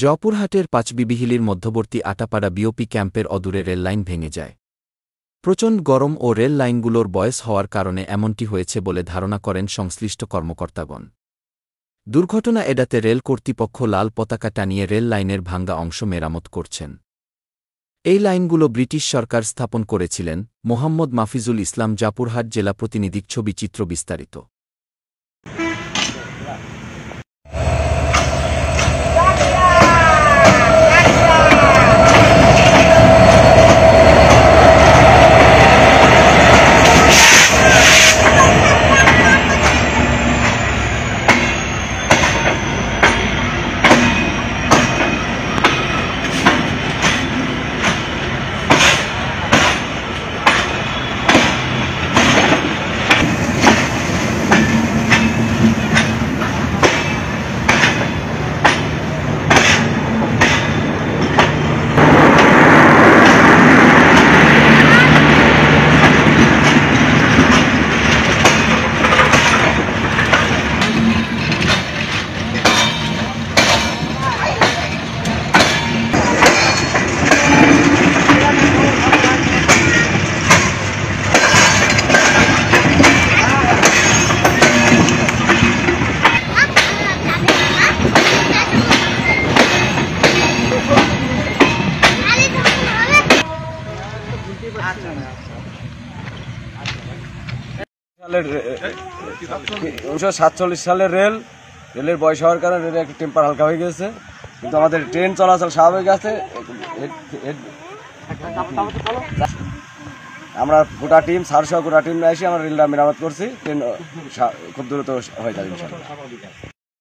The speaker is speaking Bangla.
জয়পুরহাটের পাঁচবিবিহিলির মধ্যবর্তী আটাপাড়া বিওপি ক্যাম্পের অদূরে রেললাইন ভেঙে যায়। প্রচণ্ড গরম ও রেল লাইনগুলোর বয়স হওয়ার কারণে এমনটি হয়েছে বলে ধারণা করেন সংশ্লিষ্ট কর্মকর্তাগণ। দুর্ঘটনা এড়াতে রেল কর্তৃপক্ষ লাল পতাকা টানিয়ে রেল লাইনের ভাঙ্গা অংশ মেরামত করছেন। এই লাইনগুলো ব্রিটিশ সরকার স্থাপন করেছিলেন। মোহাম্মদ মাফিজুল ইসলাম, জয়পুরহাট জেলা প্রতিনিধি। ছবি চিত্র বিস্তারিত। সালের রেলের বয়স হওয়ার কারণে রেলের একটু টেম্পার হালকা হয়ে গেছে, কিন্তু আমাদের ট্রেন চলাচল স্বাভাবিক আছে। আমরা গোটা টিম, গোটা টিম এসে আমরা রেলটা মেরামত করছি। ট্রেন খুব দ্রুত হয়ে যাবে ইনশাআল্লাহ।